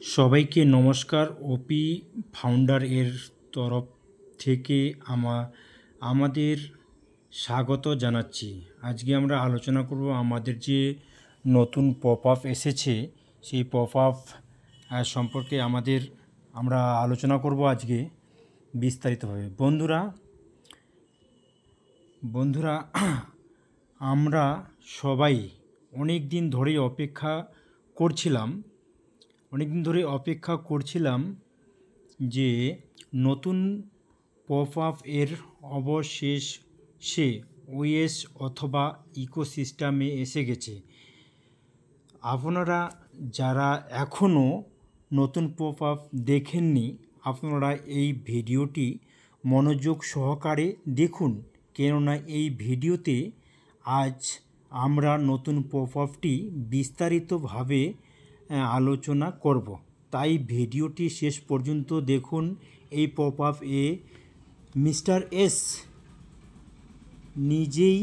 সবাইকে নমস্কার। ওপি ফাউন্ডার এর তরফ থেকে আমাদের স্বাগত জানাচ্ছি। আজকে আমরা আলোচনা করব আমাদের যে নতুন পপ আপ এসেছে সেই পপ আপ সম্পর্কে আমরা আলোচনা করব আজকে বিস্তারিতভাবে। বন্ধুরা আমরা সবাই অনেক দিন ধরেই অপেক্ষা করছিলাম যে নতুন পপ আপ এর অবশেষে ওএস অথবা ইকোসিস্টেমে এসে গেছে। আপনারা যারা এখনও নতুন পপ আপ দেখেননি, আপনারা এই ভিডিওটি মনোযোগ সহকারে দেখুন, কেননা এই ভিডিওতে আজ আমরা নতুন পপ আপটি বিস্তারিতভাবে আলোচনা করব। তাই ভিডিওটি শেষ পর্যন্ত দেখুন। এই পপ আপ মিস্টার এস নিজেই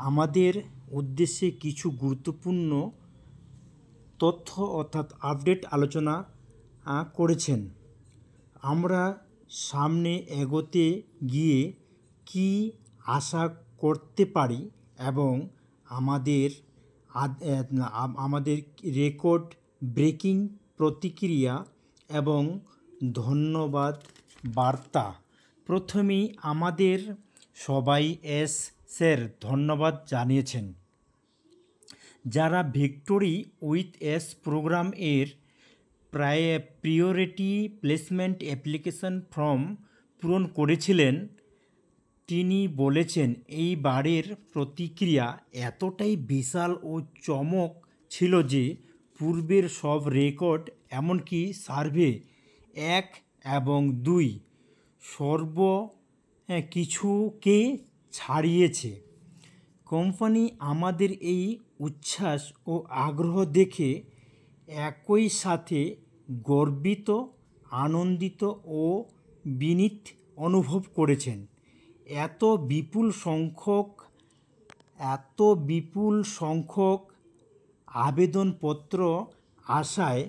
আমাদের উদ্দেশ্যে কিছু গুরুত্বপূর্ণ তথ্য অর্থাৎ আপডেট আলোচনা করেছেন। আমরা সামনে এগোতে গিয়ে কি আশা করতে পারি এবং আমাদের রেকর্ড ব্রেকিং প্রতিক্রিয়া এবং ধন্যবাদ বার্তা। প্রথমেই আমাদের সবাই এসের ধন্যবাদ জানিয়েছেন, যারা ভিক্টোরি উইথ এস প্রোগ্রাম এর প্রায়োরিটি প্লেসমেন্ট অ্যাপ্লিকেশন ফর্ম পূরণ করেছিলেন। তিনি বলেছেন, এই বারের প্রতিক্রিয়া এতটাই বিশাল ও চমক ছিল যে পূর্বের সব রেকর্ড, এমনকি সার্ভে 1 এবং 2 কিছুকে ছাড়িয়েছে। কোম্পানি আমাদের এই উচ্ছ্বাস ও আগ্রহ দেখে একই সাথে গর্বিত, আনন্দিত ও বিনীত অনুভব করেছেন। এত বিপুল সংখ্যক আবেদনপত্র আসায়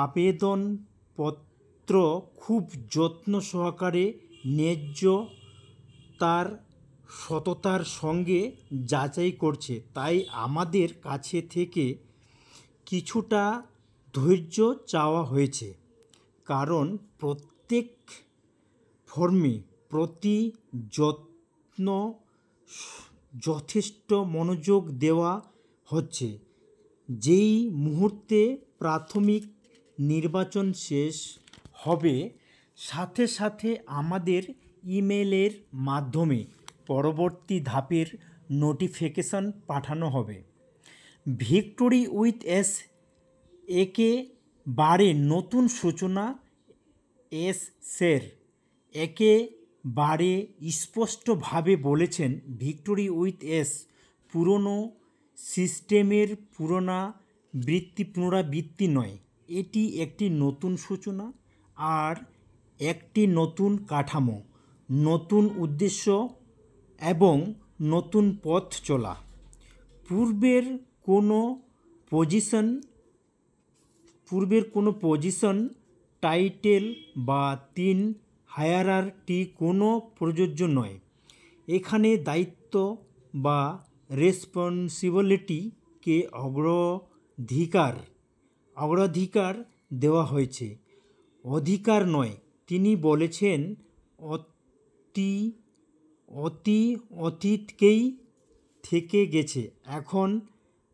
আবেদনপত্র খুব যত্ন সহকারে ন্যায্যতার সততার সঙ্গে যাচাই করছে। তাই আমাদের কাছে থেকে কিছুটা ধৈর্য চাওয়া হয়েছে, কারণ প্রত্যেক ফর্মে প্রতি যথেষ্ট মনোযোগ দেওয়া হচ্ছে। যেই মুহূর্তে প্রাথমিক নির্বাচন শেষ হবে, সাথে সাথে আমাদের ইমেলের মাধ্যমে পরবর্তী ধাপের নোটিফিকেশন পাঠানো হবে। ভিক্টোরি উইথ এস একেবারে নতুন সূচনা। একেবারে স্পষ্টভাবে বলেছেন, ভিক্টোরি উইথ এস পুরনো সিস্টেমের পুনরাবৃত্তি নয়। এটি একটি নতুন সূচনা আর একটি নতুন কাঠামো, নতুন উদ্দেশ্য এবং নতুন পথ চলা। পূর্বের কোনো পজিশন টাইটেল বা 3 হায়ারার্কি কোনো প্রযোজ্য নয়। এখানে দায়িত্ব বা রেসপন্সিবিলিটিকে অগ্রাধিকার দেওয়া হয়েছে, অধিকার নয়। তিনি বলেছেন, অতীতকেই থেকে গেছে, এখন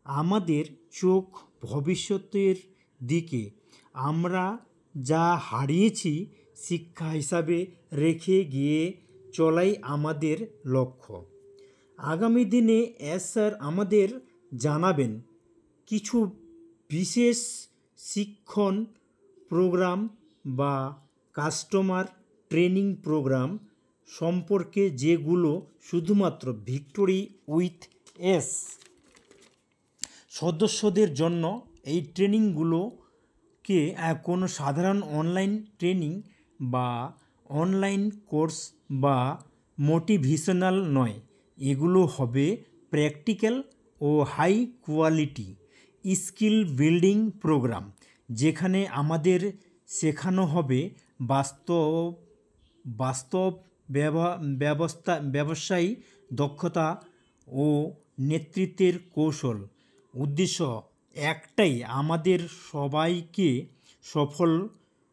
আমাদের চোখ ভবিষ্যতের দিকে। আমরা যা হারিয়েছি শিক্ষা হিসাবে রেখে গিয়ে চলাই আমাদের লক্ষ্য। আগামী দিনে স্যার আমাদের জানাবেন কিছু বিশেষ শিক্ষণ প্রোগ্রাম বা কাস্টমার ট্রেনিং প্রোগ্রাম সম্পর্কে, যেগুলো শুধুমাত্র ভিক্টোরি উইথ এস সদস্যদের জন্য। এই ট্রেনিংগুলোকে কোনো সাধারণ অনলাইন ট্রেনিং বা অনলাইন কোর্স বা মোটিভেশনাল নয়। এগুলো হবে প্র্যাকটিক্যাল ও high quality skill building program. যেখানে আমাদের শেখানো হবে বাস্তব বাস্তব ব্যবসায়ী দক্ষতা ও নেতৃত্বের কৌশল। উদ্দেশ্য একটাই, আমাদের সবাইকে সফল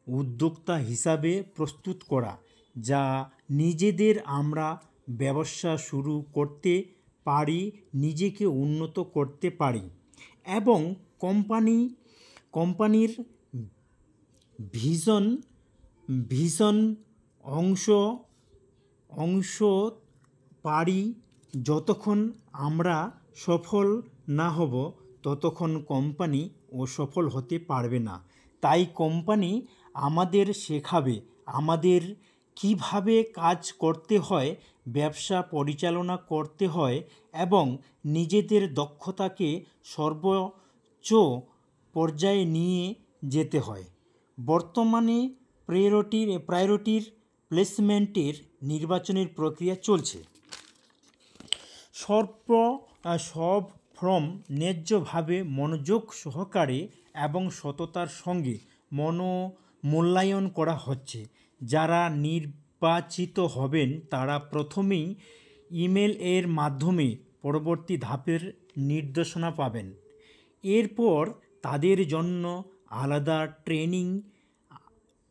উদ্যোক্তা হিসাবে প্রস্তুত করা, যা নিজেদের আমরা ব্যবসা শুরু করতে পারি, নিজেকে উন্নত করতে পারি এবং কোম্পানির ভীষণ অংশ পারি। যতক্ষণ আমরা সফল না হব ততক্ষণ কোম্পানি ও সফল হতে পারবে না। তাই কোম্পানি আমাদের শেখাবে আমাদের কিভাবে কাজ করতে হয়, ব্যবসা পরিচালনা করতে হয় এবং নিজেদের দক্ষতাকে সর্বোচ্চ পর্যায়ে নিয়ে যেতে হয়। বর্তমানে প্রায়োরিটির প্লেসমেন্টের নির্বাচনের প্রক্রিয়া চলছে। সব ফর্ম ন্যায্যভাবে মনোযোগ সহকারে এবং সততার সঙ্গে মূল্যায়ন করা হচ্ছে। যারা নির্বাচিত হবেন তারা প্রথমেই ইমেল এর মাধ্যমে পরবর্তী ধাপের নির্দেশনা পাবেন। এরপর তাদের জন্য আলাদা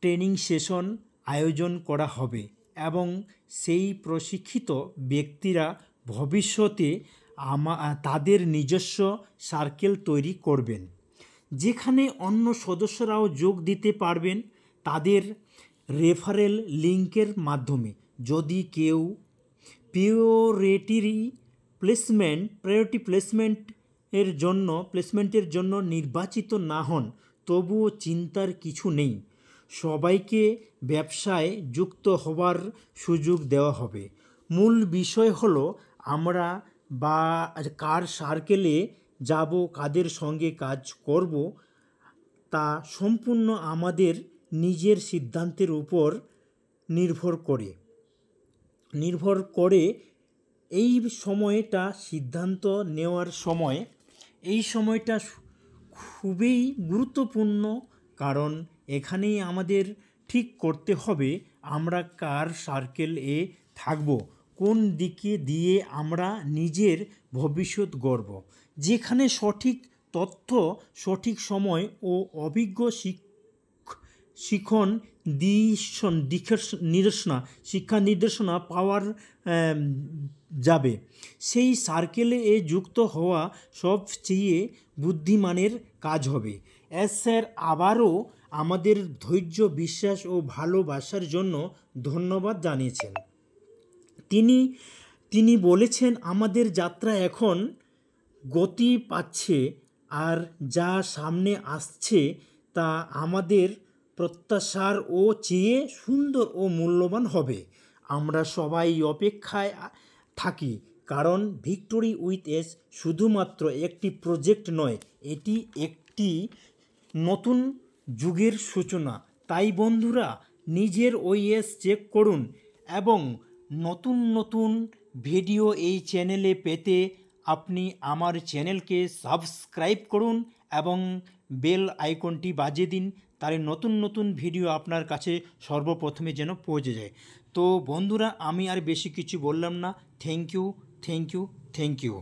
ট্রেনিং সেশন আয়োজন করা হবে এবং সেই প্রশিক্ষিত ব্যক্তিরা ভবিষ্যতে তাদের নিজস্ব সার্কেল তৈরি করবেন, যেখানে অন্য সদস্যরাও যোগ দিতে পারবেন তাদের রেফারেল লিঙ্কের মাধ্যমে। যদি কেউ প্রায়োরিটি প্লেসমেন্টের জন্য নির্বাচিত না হন, তবুও চিন্তার কিছু নেই। সবাইকে ব্যবসায় যুক্ত হবার সুযোগ দেওয়া হবে। মূল বিষয় হলো আমরা কার সার্কেলে যাব, কাদের সঙ্গে কাজ করব, তা সম্পূর্ণ আমাদের নিজের সিদ্ধান্তের উপর নির্ভর করে। এই সময়টা সিদ্ধান্ত নেওয়ার সময়, এই সময়টা খুবই গুরুত্বপূর্ণ, কারণ এখানেই আমাদের ঠিক করতে হবে আমরা কার সার্কেলে থাকব, কোন দিকে দিয়ে আমরা নিজের ভবিষ্যৎ গড়ব। যেখানে সঠিক তথ্য, সঠিক সময় ও অভিজ্ঞ শিক্ষা নির্দেশনা পাওয়ার যাবে, সেই সার্কেলে যুক্ত হওয়া সবচেয়ে বুদ্ধিমানের কাজ হবে। স্যার আবারও আমাদের ধৈর্য, বিশ্বাস ও ভালোবাসার জন্য ধন্যবাদ জানিয়েছেন। তিনি বলেছেন, আমাদের যাত্রা এখন গতি পাচ্ছে আর যা সামনে আসছে তা আমাদের প্রত্যাশার ও চেয়ে সুন্দর ও মূল্যবান হবে। আমরা সবাই অপেক্ষায় থাকি, কারণ ভিক্টোরি উইথ এস শুধুমাত্র একটি প্রজেক্ট নয়, এটি একটি নতুন যুগের সূচনা। তাই বন্ধুরা, নিজের ওএস চেক করুন এবং নতুন ভিডিও এই চ্যানেলে পেতে আপনি আমার চ্যানেলকে সাবস্ক্রাইব করুন এবং বেল আইকনটি বাজিয়ে দিন, তাহলে নতুন ভিডিও আপনার কাছে সর্বপ্রথমে যেন পৌঁছে যায়। তো বন্ধুরা, আমি আর বেশি কিছু বললাম না। Thank you.